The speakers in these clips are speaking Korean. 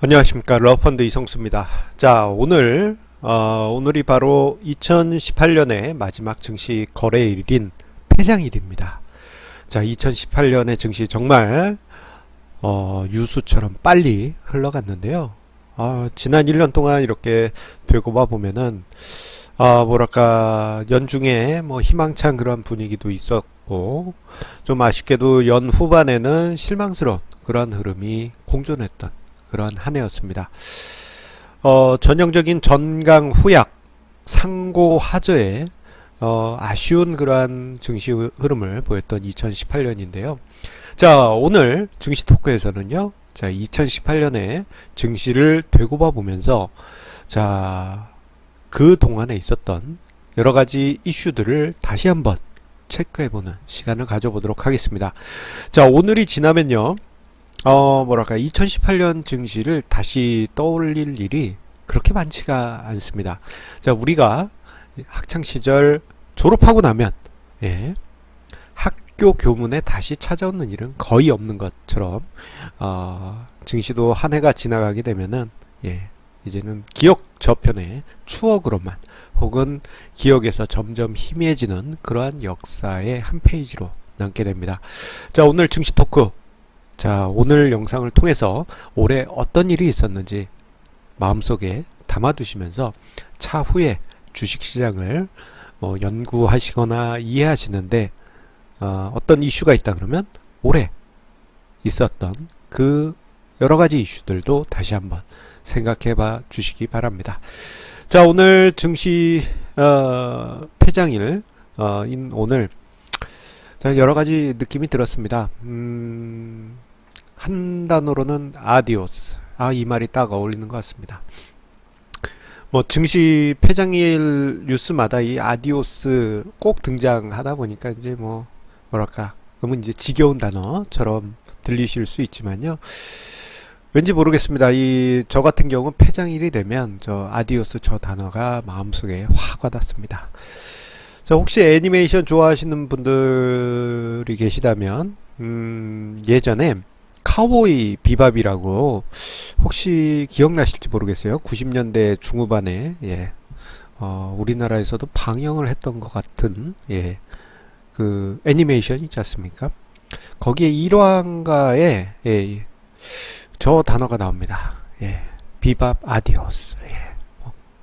안녕하십니까. 러펀드 이성수입니다. 자, 오늘이 바로 2018년의 마지막 증시 거래일인 폐장일입니다. 자, 2018년의 증시 정말 유수처럼 빨리 흘러갔는데요. 지난 1년 동안 이렇게 되고 봐 보면은 뭐랄까 연중에 뭐 희망찬 그런 분위기도 있었고, 좀 아쉽게도 연 후반에는 실망스러운 그런 흐름이 공존했던 그런 한 해였습니다. 전형적인 전강 후약, 상고 하저의 아쉬운 그러한 증시 흐름을 보였던 2018년인데요. 자, 오늘 증시 토크에서는요, 자, 2018년에 증시를 되짚어 보면서, 자, 그 동안에 있었던 여러 가지 이슈들을 다시 한번 체크해보는 시간을 가져보도록 하겠습니다. 자, 오늘이 지나면요, 뭐랄까, 2018년 증시를 다시 떠올릴 일이 그렇게 많지가 않습니다. 자, 우리가 학창시절 졸업하고 나면, 예, 학교 교문에 다시 찾아오는 일은 거의 없는 것처럼, 증시도 한 해가 지나가게 되면은, 예, 이제는 기억 저편의 추억으로만, 혹은 기억에서 점점 희미해지는 그러한 역사의 한 페이지로 남게 됩니다. 자, 오늘 증시 토크. 자, 오늘 영상을 통해서 올해 어떤 일이 있었는지 마음속에 담아두시면서 차후에 주식시장을 연구하시거나 이해하시는데 어떤 이슈가 있다 그러면 올해 있었던 그 여러가지 이슈들도 다시 한번 생각해 봐 주시기 바랍니다. 자, 오늘 증시 폐장일 인 오늘 자, 여러가지 느낌이 들었습니다. 한 단어로는 아디오스. 이 말이 딱 어울리는 것 같습니다. 뭐 증시 폐장일 뉴스마다 이 아디오스 꼭 등장하다 보니까 이제 뭐랄까, 그러면 이제 지겨운 단어처럼 들리실 수 있지만요. 왠지 모르겠습니다. 저 같은 경우는 폐장일이 되면 저 아디오스 저 단어가 마음속에 확 와닿습니다. 자, 혹시 애니메이션 좋아하시는 분들이 계시다면 예전에 카우보이 비밥이라고 혹시 기억나실지 모르겠어요. 90년대 중후반에 우리나라에서도 방영을 했던 것 같은 그 애니메이션 있지 않습니까? 거기에 1화인가에 저 단어가 나옵니다. 비밥 아디오스.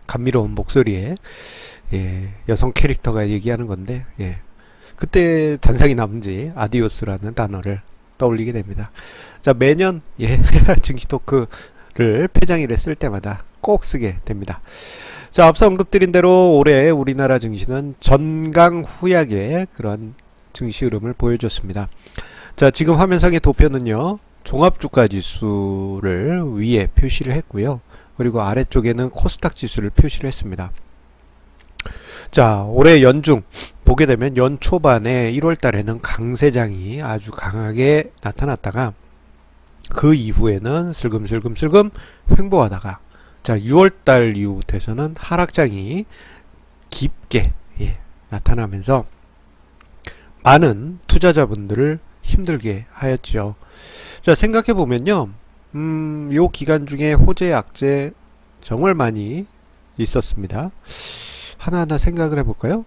감미로운 목소리에 여성 캐릭터가 얘기하는 건데, 그때 잔상이 남은지 아디오스라는 단어를 떠올리게 됩니다. 자, 매년 증시 토크를 폐장일에 쓸 때마다 꼭 쓰게 됩니다. 자, 앞서 언급드린 대로 올해 우리나라 증시는 전강 후약의 그런 증시 흐름을 보여줬습니다. 자, 지금 화면상의 도표는요, 종합주가 지수를 위에 표시를 했고요, 그리고 아래쪽에는 코스닥 지수를 표시를 했습니다. 자, 올해 연중 보게 되면 연 초반에 1월 달에는 강세장이 아주 강하게 나타났다가 그 이후에는 슬금슬금 횡보하다가, 자, 6월 달 이후부터서는 하락장이 깊게 나타나면서 많은 투자자분들을 힘들게 하였죠. 자, 생각해 보면요, 요 기간 중에 호재 악재 정말 많이 있었습니다. 하나하나 생각을 해볼까요?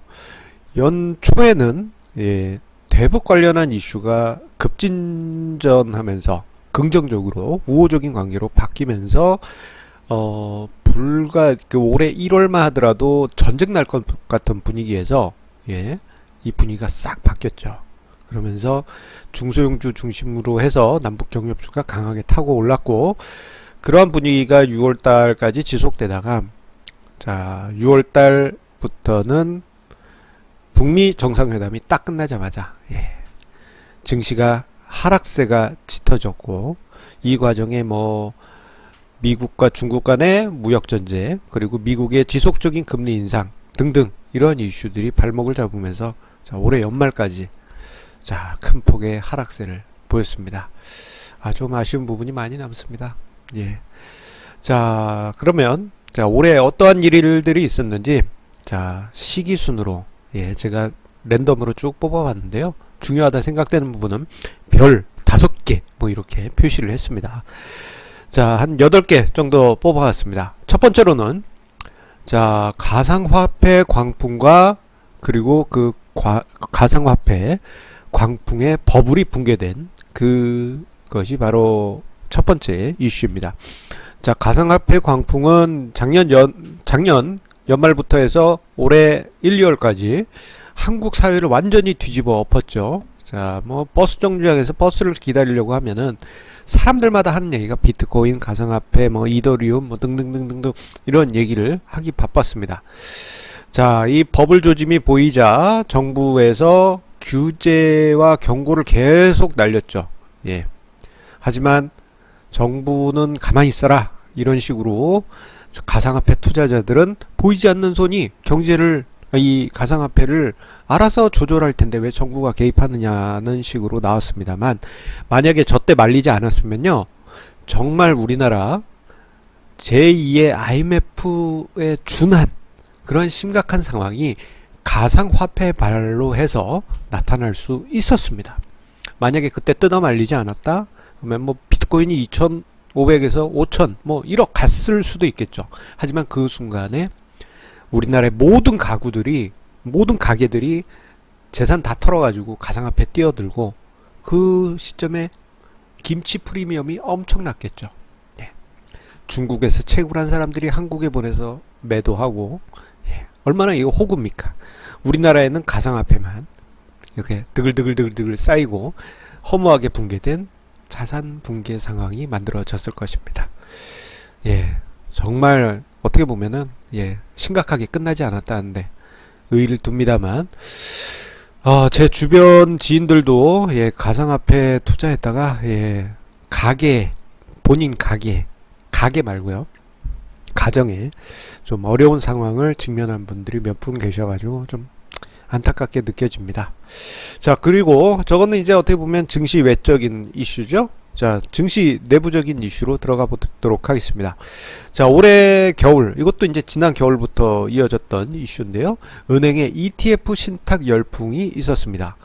연초에는 대북 관련한 이슈가 급진전하면서 긍정적으로 우호적인 관계로 바뀌면서 올해 1월만 하더라도 전쟁 날 것 같은 분위기에서 이 분위기가 싹 바뀌었죠. 그러면서 중소형주 중심으로 해서 남북 경협주가 강하게 타고 올랐고, 그러한 분위기가 6월 달까지 지속되다가, 자, 6월 달부터는 북미 정상회담이 딱 끝나자마자 증시가 하락세가 짙어졌고, 이 과정에 미국과 중국 간의 무역전쟁, 그리고 미국의 지속적인 금리 인상 등등 이런 이슈들이 발목을 잡으면서, 자, 올해 연말까지 자, 큰 폭의 하락세를 보였습니다. 좀 아쉬운 부분이 많이 남습니다. 자, 그러면 자, 올해 어떠한 일들이 있었는지, 자, 시기순으로 제가 랜덤으로 쭉 뽑아봤는데요. 중요하다 생각되는 부분은 별 5개 이렇게 표시를 했습니다. 자, 한 8개 정도 뽑아봤습니다. 첫 번째로는, 자, 가상화폐 광풍과 그리고 그 가상화폐 광풍의 버블이 붕괴된 그것이 바로 첫 번째 이슈입니다. 자, 가상화폐 광풍은 작년 연말부터 해서 올해 1, 2월까지 한국 사회를 완전히 뒤집어 엎었죠. 자, 뭐 버스 정류장에서 버스를 기다리려고 하면은 사람들마다 하는 얘기가 비트코인, 가상화폐, 뭐 이더리움, 뭐 등등등등등 이런 얘기를 하기 바빴습니다. 자, 이 버블 조짐이 보이자 정부에서 규제와 경고를 계속 날렸죠. 예. 하지만 정부는 가만히 있어라, 이런 식으로 가상화폐 투자자들은 보이지 않는 손이 이 가상화폐를 알아서 조절할 텐데 왜 정부가 개입하느냐는 식으로 나왔습니다만, 만약에 저때 말리지 않았으면요, 정말 우리나라 제2의 IMF에 준한 그런 심각한 상황이 가상화폐 발로 해서 나타날 수 있었습니다. 만약에 그때 뜯어 말리지 않았다 그러면 뭐 비트코인이 2,500에서 5,000 뭐 1억 갔을 수도 있겠죠. 하지만 그 순간에 우리나라의 모든 가게들이 재산 다 털어가지고 가상화폐 뛰어들고, 그 시점에 김치 프리미엄이 엄청났겠죠. 예. 중국에서 채굴한 사람들이 한국에 보내서 매도하고, 예. 얼마나 이거 호구입니까? 우리나라에는 가상화폐만 이렇게 드글드글 쌓이고 허무하게 붕괴된 자산 붕괴 상황이 만들어졌을 것입니다. 예. 정말 어떻게 보면은, 예, 심각하게 끝나지 않았다는데 의의를 둡니다만, 제 주변 지인들도, 예, 가상화폐 투자했다가, 예, 본인 가게 말고요, 가정에 좀 어려운 상황을 직면한 분들이 몇 분 계셔가지고 좀 안타깝게 느껴집니다. 자, 그리고 저거는 이제 어떻게 보면 증시 외적인 이슈죠. 자, 증시 내부적인 이슈로 들어가 보도록 하겠습니다. 자, 올해 겨울, 이것도 이제 지난 겨울부터 이어졌던 이슈인데요. 은행의 ETF 신탁 열풍이 있었습니다.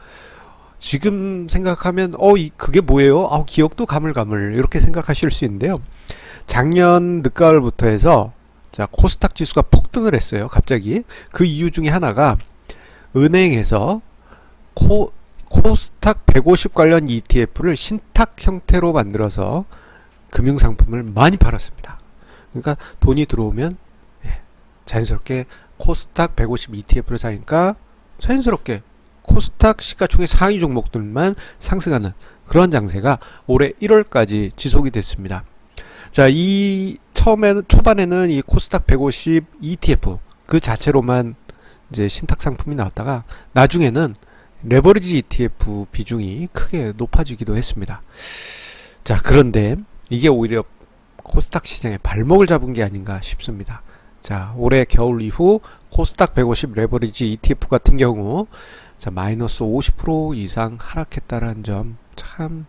지금 생각하면 그게 뭐예요? 기억도 가물가물, 이렇게 생각하실 수 있는데요. 작년 늦가을부터 해서, 자, 코스닥 지수가 폭등을 했어요. 갑자기. 그 이유 중에 하나가 은행에서 코스닥 150 관련 ETF를 신탁 형태로 만들어서 금융상품을 많이 팔았습니다. 그러니까 돈이 들어오면, 예, 자연스럽게 코스닥 150 ETF를 사니까 자연스럽게 코스닥 시가총액 상위 종목들만 상승하는 그런 장세가 올해 1월까지 지속이 됐습니다. 자, 초반에는 이 코스닥 150 ETF 그 자체로만 이제 신탁 상품이 나왔다가 나중에는 레버리지 ETF 비중이 크게 높아지기도 했습니다. 자, 그런데 이게 오히려 코스닥 시장의 발목을 잡은 게 아닌가 싶습니다. 자, 올해 겨울 이후 코스닥 150 레버리지 ETF 같은 경우, 자, 마이너스 50% 이상 하락했다는 점, 참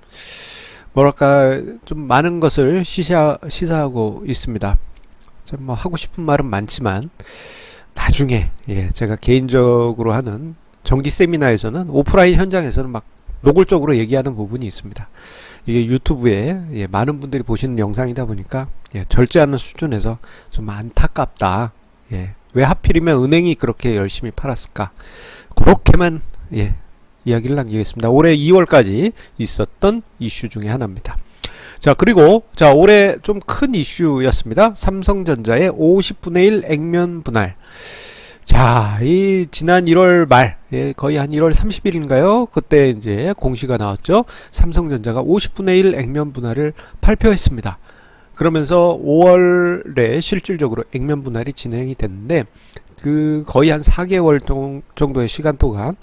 뭐랄까 좀 많은 것을 시사하고 있습니다. 참 뭐 하고 싶은 말은 많지만 나중에, 예, 제가 개인적으로 하는 정기 세미나에서는, 오프라인 현장에서는 막 노골적으로 얘기하는 부분이 있습니다. 이게 유튜브에, 예, 많은 분들이 보시는 영상이다 보니까, 예, 절제 않는 수준에서 좀 안타깝다. 예, 왜 하필이면 은행이 그렇게 열심히 팔았을까? 그렇게만, 예, 이야기를 남기겠습니다. 올해 2월까지 있었던 이슈 중에 하나입니다. 자, 그리고 올해 좀 큰 이슈였습니다. 삼성전자의 50분의 1 액면 분할. 자, 이 지난 1월 말, 예, 거의 한 1월 30일인가요? 그때 이제 공시가 나왔죠. 삼성전자가 50분의 1 액면 분할을 발표했습니다. 그러면서 5월에 실질적으로 액면 분할이 진행이 됐는데, 그 거의 한 4개월 정도의 시간 동안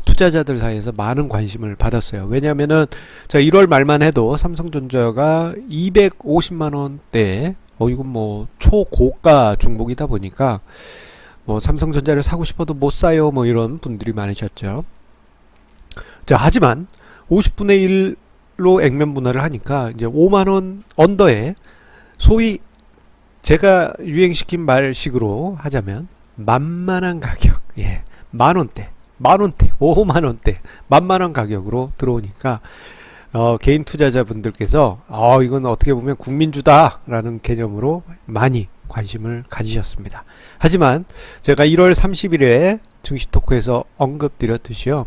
투자자들 사이에서 많은 관심을 받았어요. 왜냐하면은 1월 말만 해도 삼성전자가 250만 원대, 이건 뭐 초고가 종목이다 보니까 뭐 삼성전자를 사고 싶어도 못 사요, 뭐 이런 분들이 많으셨죠. 자, 하지만 50분의 1로 액면 분할을 하니까 이제 5만 원 언더에, 소위 제가 유행시킨 말식으로 하자면 만만한 가격, 예, 만원대, 5만원대, 만만한 가격으로 들어오니까 개인 투자자분들께서 이건 어떻게 보면 국민주다라는 개념으로 많이 관심을 가지셨습니다. 하지만 제가 1월 30일에 증시토크에서 언급드렸듯이요.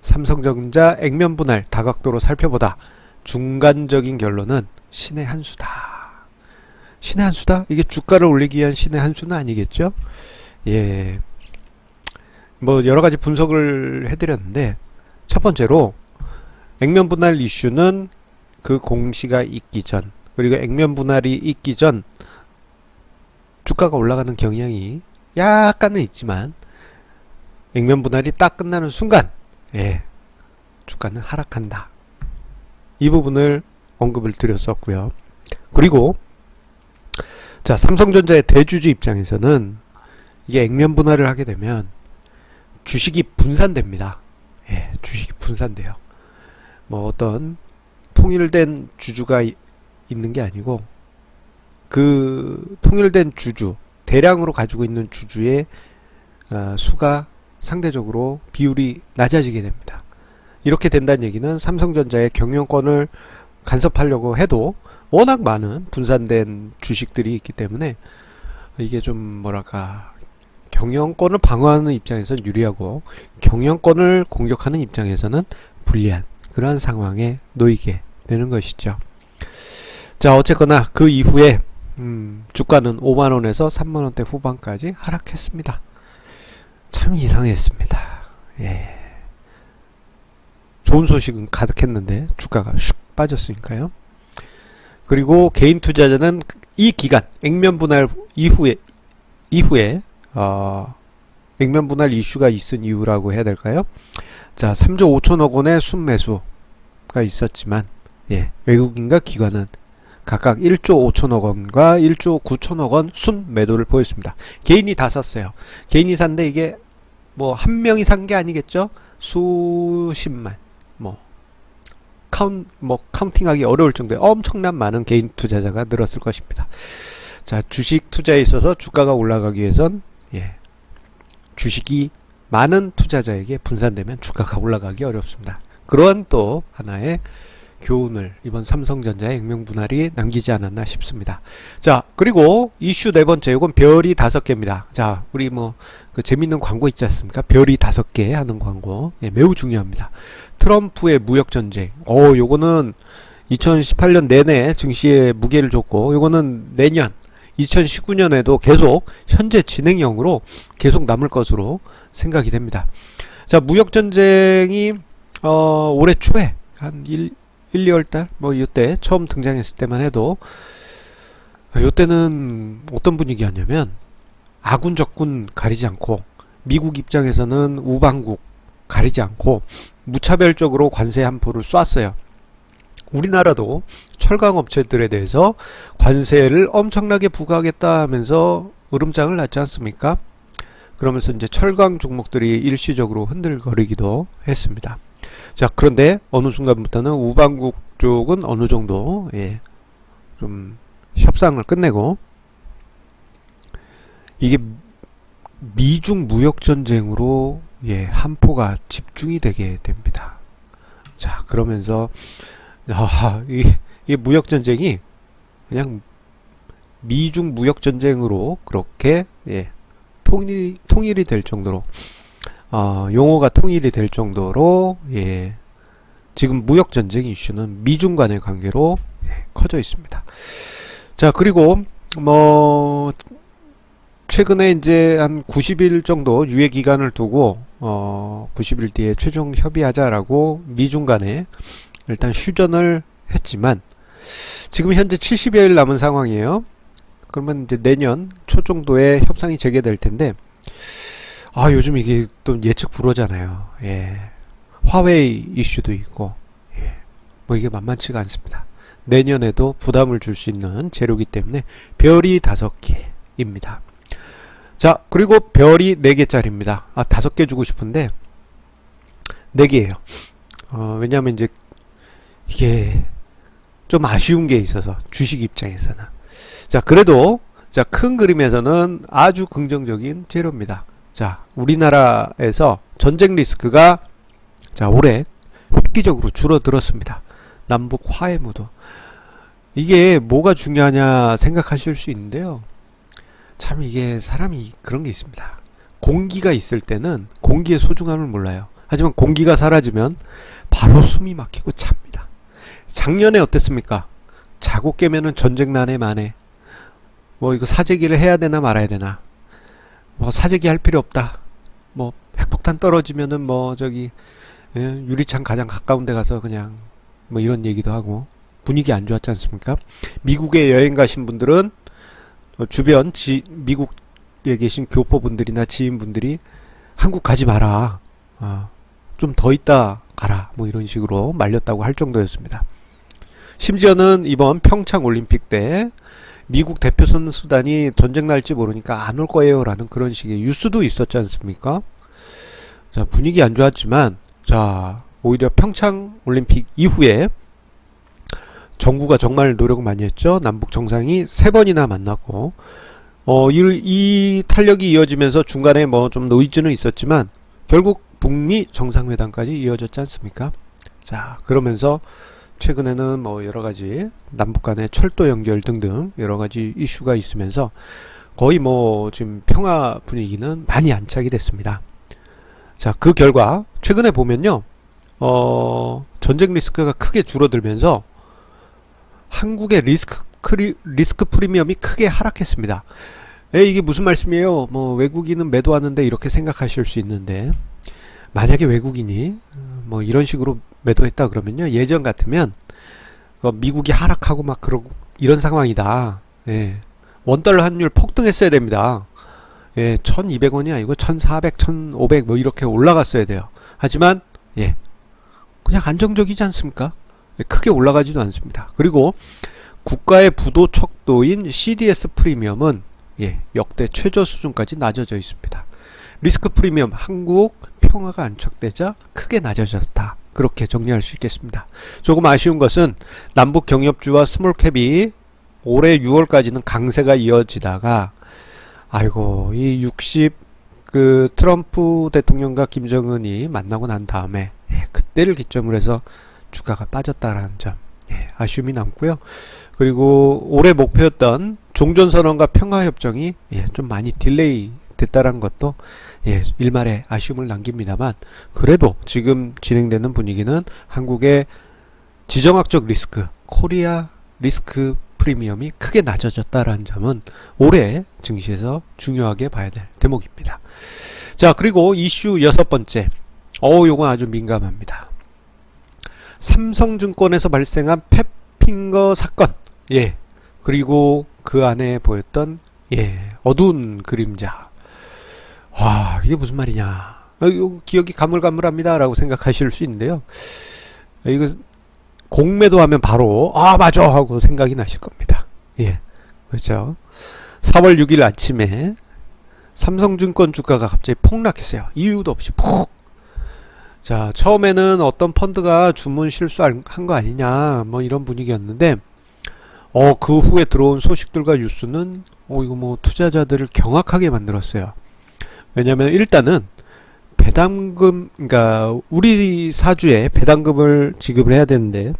삼성전자 액면 분할 다각도로 살펴보다 중간적인 결론은 신의 한 수다. 신의 한 수다? 이게 주가를 올리기 위한 신의 한 수는 아니겠죠? 예. 뭐 여러 가지 분석을 해드렸는데 첫 번째로 액면 분할 이슈는 그 공시가 있기 전 그리고 액면 분할이 있기 전 주가가 올라가는 경향이 약간은 있지만 액면 분할이 딱 끝나는 순간 주가는 하락한다. 이 부분을 언급을 드렸었고요. 그리고 자, 삼성전자의 대주주 입장에서는 이게 액면 분할을 하게 되면 주식이 분산됩니다. 주식이 분산돼요. 뭐 어떤 통일된 주주가 있는 게 아니고 그 통일된 주주, 대량으로 가지고 있는 주주의 수가 상대적으로 비율이 낮아지게 됩니다. 이렇게 된다는 얘기는 삼성전자의 경영권을 간섭하려고 해도 워낙 많은 분산된 주식들이 있기 때문에 이게 좀 뭐랄까 경영권을 방어하는 입장에서는 유리하고 경영권을 공격하는 입장에서는 불리한 그러한 상황에 놓이게 되는 것이죠. 자, 어쨌거나 그 이후에 주가는 5만원에서 3만원대 후반까지 하락했습니다. 참 이상했습니다. 좋은 소식은 가득했는데 주가가 슉 빠졌으니까요. 그리고 개인 투자자는 이 기간 액면 분할 이후에 액면 분할 이슈가 있은 이유라고 해야 될까요? 자, 3조 5천억 원의 순매수가 있었지만 외국인과 기관은 각각 1조 5천억 원과 1조 9천억 원 순매도를 보였습니다. 개인이 다 샀어요. 개인이 샀는데 이게 뭐 한 명이 산 게 아니겠죠? 수십만 카운팅하기 어려울 정도의 엄청난 많은 개인 투자자가 늘었을 것입니다. 자, 주식 투자에 있어서 주가가 올라가기 위해선 주식이 많은 투자자에게 분산되면 주가가 올라가기 어렵습니다. 그러한 또 하나의 교훈을 이번 삼성전자의 액면 분할이 남기지 않았나 싶습니다. 자, 그리고 이슈 네 번째, 이건 별이 5개입니다. 자, 우리 그 재밌는 광고 있지 않습니까? 별이 5개 하는 광고. 매우 중요합니다. 트럼프의 무역전쟁. 요거는 2018년 내내 증시에 무게를 줬고, 요거는 내년 2019년에도 계속 현재 진행형으로 계속 남을 것으로 생각이 됩니다. 자, 무역전쟁이 올해 초에 한 1, 2월달 이때 처음 등장했을 때만 해도 이때는 어떤 분위기였냐면 아군 적군 가리지 않고 미국 입장에서는 우방국 가리지 않고 무차별적으로 관세 함포를 쐈어요. 우리나라도 철강 업체들에 대해서 관세를 엄청나게 부과하겠다 하면서 으름장을 놨지 않습니까? 그러면서 이제 철강 종목들이 일시적으로 흔들거리기도 했습니다. 자, 그런데 어느 순간부터는 우방국 쪽은 어느 정도 좀 협상을 끝내고 이게 미중 무역전쟁으로 함포가 집중이 되게 됩니다. 자, 그러면서 이 무역전쟁이 그냥 미중 무역전쟁으로 그렇게 통일이 될 정도로 용어가 통일이 될 정도로 지금 무역전쟁 이슈는 미중 간의 관계로 커져 있습니다. 자, 그리고 최근에 이제 한 90일 정도 유예 기간을 두고 90일 뒤에 최종 협의하자라고 미중 간에 일단 휴전을 했지만 지금 현재 70여일 남은 상황이에요. 그러면 이제 내년 초 정도에 협상이 재개될 텐데 요즘 이게 또 예측 불허잖아요. 화웨이 이슈도 있고 이게 만만치가 않습니다. 내년에도 부담을 줄 수 있는 재료이기 때문에 별이 5개입니다. 자, 그리고 별이 4개짜리입니다. 5개 주고 싶은데 4개예요. 왜냐하면 이제 이게 좀 아쉬운 게 있어서 주식 입장에서는 그래도 큰 그림에서는 아주 긍정적인 재료입니다. 자, 우리나라에서 전쟁 리스크가 올해 획기적으로 줄어들었습니다. 남북 화해 무드. 이게 뭐가 중요하냐 생각하실 수 있는데요. 참 이게 사람이 그런 게 있습니다. 공기가 있을 때는 공기의 소중함을 몰라요. 하지만 공기가 사라지면 바로 숨이 막히고 찹니다. 작년에 어땠습니까? 자고 깨면은 전쟁 나네 마네. 뭐 이거 사재기를 해야 되나 말아야 되나. 뭐 사재기 할 필요 없다. 뭐 핵폭탄 떨어지면은 뭐 저기 유리창 가장 가까운 데 가서 그냥 뭐 이런 얘기도 하고 분위기 안 좋았지 않습니까? 미국에 여행 가신 분들은 주변 미국에 계신 교포분들이나 지인분들이 한국 가지 마라. 좀 더 있다 가라. 뭐 이런 식으로 말렸다고 할 정도였습니다. 심지어는 이번 평창 올림픽 때 미국 대표 선수단이 전쟁 날지 모르니까 안 올 거예요 라는 그런 식의 뉴스도 있었지 않습니까? 자, 분위기 안 좋았지만 자, 오히려 평창 올림픽 이후에 정부가 정말 노력을 많이 했죠. 남북 정상이 3번이나 만났고 이 탄력이 이어지면서 중간에 뭐 좀 노이즈는 있었지만 결국 북미 정상회담까지 이어졌지 않습니까? 자, 그러면서 최근에는 뭐 여러가지 남북 간의 철도 연결 등등 여러가지 이슈가 있으면서 거의 뭐 지금 평화 분위기는 많이 안착이 됐습니다. 자, 그 결과 최근에 보면요, 전쟁 리스크가 크게 줄어들면서 한국의 리스크 프리미엄이 크게 하락했습니다. 이게 무슨 말씀이에요? 뭐 외국인은 매도하는데 이렇게 생각하실 수 있는데, 만약에 외국인이 뭐 이런 식으로 매도했다 그러면요, 예전 같으면 미국이 하락하고 막 그러고 이런 상황이다. 예. 원달러 환율 폭등했어야 됩니다. 예, 1200원이 아니고 1400, 1500 뭐 이렇게 올라갔어야 돼요. 하지만 예, 그냥 안정적이지 않습니까? 예, 크게 올라가지도 않습니다. 그리고 국가의 부도 척도인 CDS 프리미엄은 예, 역대 최저 수준까지 낮아져 있습니다. 리스크 프리미엄 한국 평화가 안착되자 크게 낮아졌다. 그렇게 정리할 수 있겠습니다. 조금 아쉬운 것은 남북 경협주와 스몰캡이 올해 6월까지는 강세가 이어지다가 아이고 이 60 트럼프 대통령과 김정은이 만나고 난 다음에 예, 그때를 기점으로 해서 주가가 빠졌다라는 점 아쉬움이 남고요. 그리고 올해 목표였던 종전선언과 평화협정이 좀 많이 딜레이 됐다는 것도 일말의 아쉬움을 남깁니다만, 그래도 지금 진행되는 분위기는 한국의 지정학적 리스크, 코리아 리스크 프리미엄이 크게 낮아졌다는 점은 올해 증시에서 중요하게 봐야 될 대목입니다. 자, 그리고 이슈 6번째. 요건 아주 민감합니다. 삼성증권에서 발생한 팻핑거 사건. 그리고 그 안에 보였던 어두운 그림자. 와, 이게 무슨 말이냐. 기억이 가물가물합니다 라고 생각하실 수 있는데요. 이거 공매도 하면 바로 맞아 하고 생각이 나실 겁니다. 그렇죠. 4월 6일 아침에 삼성증권 주가가 갑자기 폭락했어요. 이유도 없이 폭. 자, 처음에는 어떤 펀드가 주문 실수한 거 아니냐 뭐 이런 분위기였는데 그 후에 들어온 소식들과 뉴스는 이거 뭐 투자자들을 경악하게 만들었어요. 왜냐면 일단은 배당금, 그러니까 우리 사주에 배당금을 지급을 해야 되는데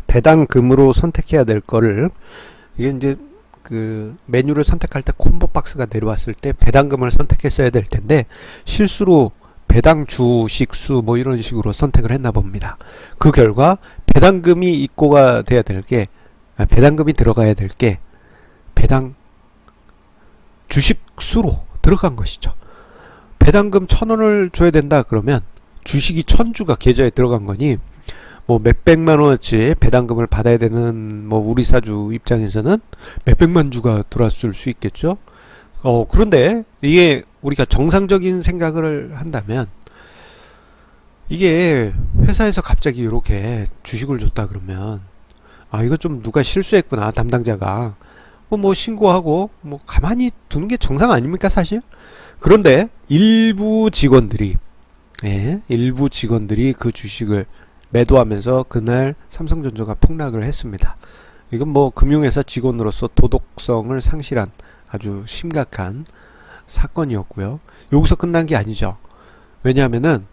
배당금으로 선택해야 될 거를, 이게 이제 그 메뉴를 선택할 때 콤보 박스가 내려왔을 때 배당금을 선택했어야 될 텐데 실수로 배당 주식수 뭐 이런 식으로 선택을 했나 봅니다. 그 결과 배당금이 입고가 돼야 될 게, 배당금이 들어가야 될 게 배당 주식수로 들어간 것이죠. 배당금 1,000원을 줘야 된다 그러면 주식이 1,000주가 계좌에 들어간 거니 뭐 몇백만 원어치 배당금을 받아야 되는 뭐 우리 사주 입장에서는 몇백만 주가 들어왔을 수 있겠죠. 그런데 이게 우리가 정상적인 생각을 한다면 이게 회사에서 갑자기 이렇게 주식을 줬다 그러면 이거 좀 누가 실수했구나 담당자가 뭐 신고하고 뭐 가만히 두는 게 정상 아닙니까 사실? 그런데 일부 직원들이 그 주식을 매도하면서 그날 삼성전자가 폭락을 했습니다. 이건 뭐 금융회사 직원으로서 도덕성을 상실한 아주 심각한 사건이었고요. 여기서 끝난 게 아니죠. 왜냐하면은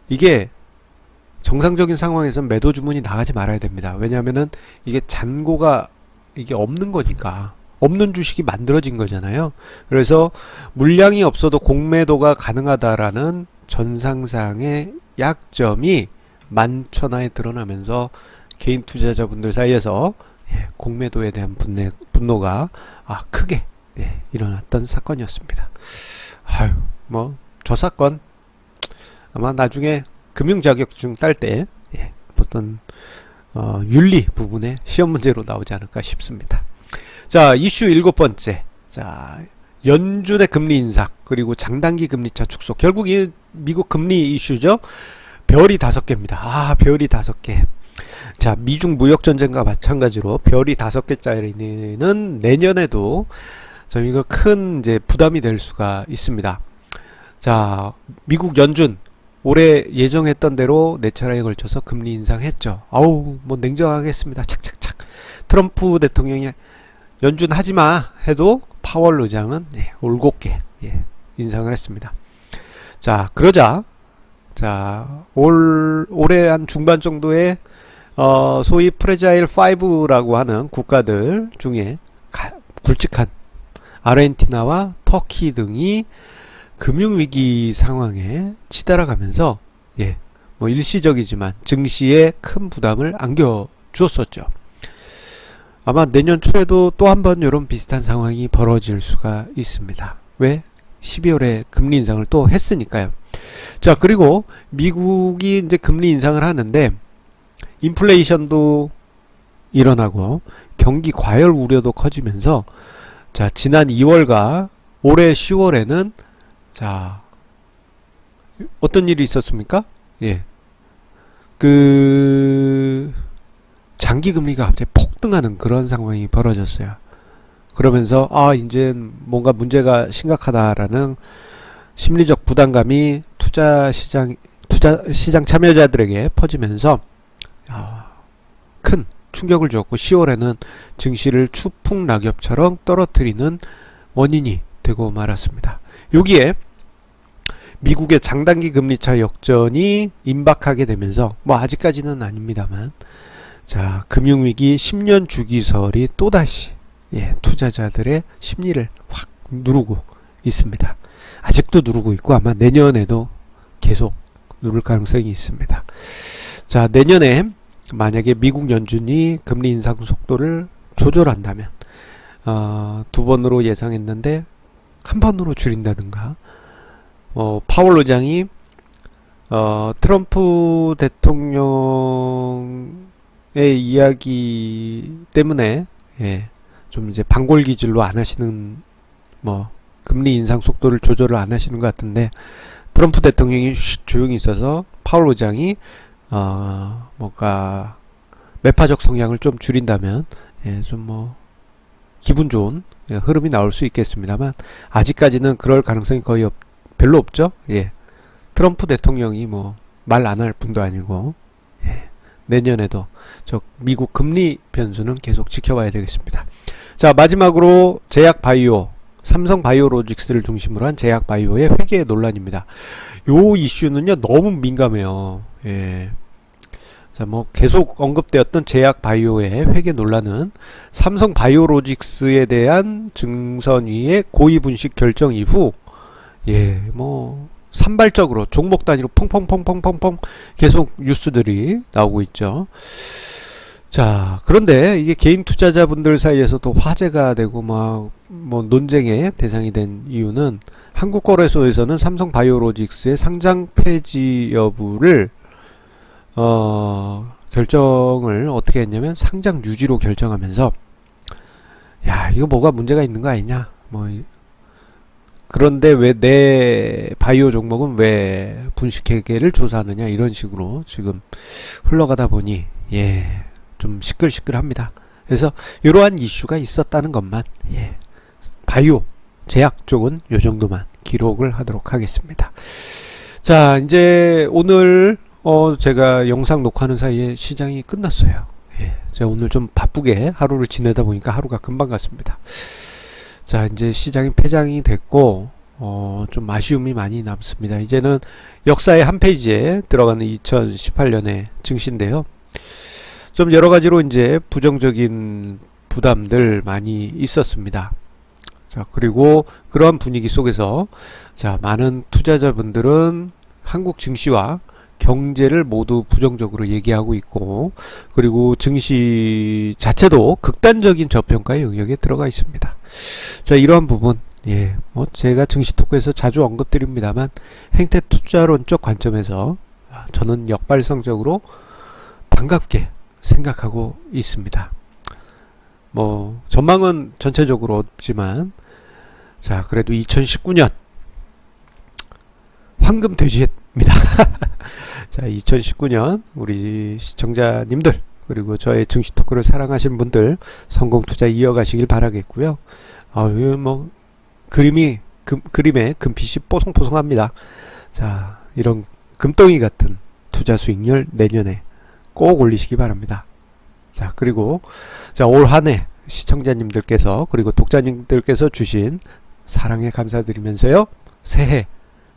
이게 정상적인 상황에서는 매도 주문이 나가지 말아야 됩니다. 왜냐하면은 이게 잔고가 이게 없는 거니까, 없는 주식이 만들어진 거잖아요. 그래서 물량이 없어도 공매도가 가능하다라는 전상상의 약점이 만천하에 드러나면서 개인 투자자분들 사이에서 공매도에 대한 분노가 크게 일어났던 사건이었습니다. 아유, 뭐 저 사건 아마 나중에 금융 자격증 딸 때 어떤 윤리 부분에 시험 문제로 나오지 않을까 싶습니다. 자, 이슈 7번째. 자, 연준의 금리 인상 그리고 장단기 금리차 축소. 결국 이 미국 금리 이슈죠. 별이 5개입니다. 별이 5개. 자, 미중 무역 전쟁과 마찬가지로 별이 5개짜리는 내년에도 저희가 큰 이제 부담이 될 수가 있습니다. 자, 미국 연준 올해 예정했던 대로 4차례에 걸쳐서 금리 인상했죠. 뭐 냉정하겠습니다. 착착착. 트럼프 대통령이 연준 하지마 해도 파월 의장은 올곧게 인상을 했습니다. 자, 그러자 올해 한 중반 정도에 소위 프레자일 5라고 하는 국가들 중에 굵직한 아르헨티나와 터키 등이 금융위기 상황에 치달아가면서 뭐 일시적이지만 증시에 큰 부담을 안겨주었었죠. 아마 내년 초에도 또 한 번 이런 비슷한 상황이 벌어질 수가 있습니다. 왜? 12월에 금리 인상을 또 했으니까요. 자, 그리고 미국이 이제 금리 인상을 하는데 인플레이션도 일어나고 경기 과열 우려도 커지면서 자, 지난 2월과 올해 10월에는 자, 어떤 일이 있었습니까? 장기 금리가 갑자기 폭등하는 그런 상황이 벌어졌어요. 그러면서 이제 뭔가 문제가 심각하다라는 심리적 부담감이 투자 시장 참여자들에게 퍼지면서 큰 충격을 주었고 10월에는 증시를 추풍 낙엽처럼 떨어뜨리는 원인이 되고 말았습니다. 여기에 미국의 장단기 금리차 역전이 임박하게 되면서 뭐 아직까지는 아닙니다만 자, 금융위기 10년 주기설이 또다시 투자자들의 심리를 확 누르고 있습니다. 아직도 누르고 있고 아마 내년에도 계속 누를 가능성이 있습니다. 자, 내년에 만약에 미국 연준이 금리 인상 속도를 조절한다면 2번으로 예상했는데 1번으로 줄인다든가 파월 의장이 트럼프 대통령의 이야기 때문에 좀 이제 방골 기질로 안 하시는 금리 인상 속도를 조절을 안 하시는 것 같은데 트럼프 대통령이 조용히 있어서 파월 의장이 뭔가 매파적 성향을 좀 줄인다면 좀 기분 좋은 흐름이 나올 수 있겠습니다만 아직까지는 그럴 가능성이 거의 별로 없죠. 트럼프 대통령이 말 안 할 뿐도 아니고 내년에도 저 미국 금리 변수는 계속 지켜봐야 되겠습니다. 자, 마지막으로 제약바이오 삼성바이오로직스를 중심으로 한 제약바이오의 회계 논란입니다. 요 이슈는요 너무 민감해요. 자, 계속 언급되었던 제약바이오의 회계 논란은 삼성바이오로직스에 대한 증선위의 고위분식 결정 이후 산발적으로 종목 단위로 펑펑펑펑펑펑 계속 뉴스들이 나오고 있죠. 자, 그런데 이게 개인 투자자분들 사이에서도 화제가 되고 논쟁의 대상이 된 이유는 한국거래소에서는 삼성바이오로직스의 상장 폐지 여부를 결정을 어떻게 했냐면 상장 유지로 결정하면서 이거 뭐가 문제가 있는 거 아니냐 그런데 왜 내 바이오 종목은 왜 분식회계를 조사하느냐 이런 식으로 지금 흘러가다 보니 좀 시끌시끌합니다. 그래서 이러한 이슈가 있었다는 것만 바이오 제약 쪽은 요 정도만 기록을 하도록 하겠습니다. 자, 이제 오늘 제가 영상 녹화하는 사이에 시장이 끝났어요. 제가 오늘 좀 바쁘게 하루를 지내다 보니까 하루가 금방 갔습니다. 자, 이제 시장이 폐장이 됐고 좀 아쉬움이 많이 남습니다. 이제는 역사의 한 페이지에 들어가는 2018년의 증시인데요. 좀 여러 가지로 이제 부정적인 부담들 많이 있었습니다. 자, 그리고 그러한 분위기 속에서 자, 많은 투자자분들은 한국 증시와 경제를 모두 부정적으로 얘기하고 있고, 그리고 증시 자체도 극단적인 저평가의 영역에 들어가 있습니다. 자, 이러한 부분, 예, 제가 증시 토크에서 자주 언급드립니다만, 행태 투자론적 관점에서 저는 역발상적으로 반갑게 생각하고 있습니다. 전망은 전체적으로 없지만, 자, 그래도 2019년 황금 돼지입니다. 자, 2019년 우리 시청자님들 그리고 저의 증시 토크를 사랑하시는 분들 성공 투자 이어가시길 바라겠고요. 그림에 금빛이 뽀송뽀송합니다. 자, 이런 금덩이 같은 투자 수익률 내년에 꼭 올리시기 바랍니다. 자, 그리고 자, 올 한 해 시청자님들께서 그리고 독자님들께서 주신 사랑에 감사드리면서요, 새해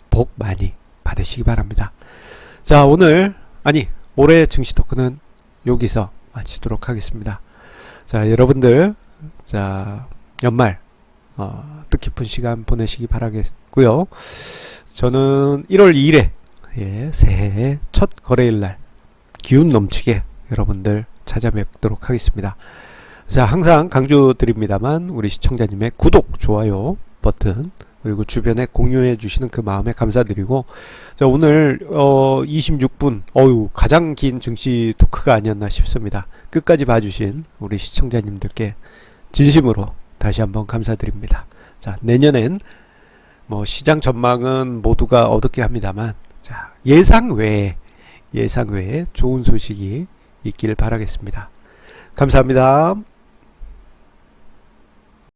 복 많이 받으시기 바랍니다. 자, 올해 증시 토크는 여기서 마치도록 하겠습니다. 자, 여러분들, 자, 연말, 뜻깊은 시간 보내시기 바라겠고요. 저는 1월 2일에, 예, 새해 첫 거래일날, 기운 넘치게 여러분들 찾아뵙도록 하겠습니다. 자, 항상 강조드립니다만, 우리 시청자님의 구독, 좋아요 버튼, 그리고 주변에 공유해 주시는 그 마음에 감사드리고, 자, 오늘 26분 가장 긴 증시 토크가 아니었나 싶습니다. 끝까지 봐주신 우리 시청자님들께 진심으로 다시 한번 감사드립니다. 자, 내년엔 시장 전망은 모두가 어둡게 합니다만, 자, 예상 외에 좋은 소식이 있기를 바라겠습니다. 감사합니다.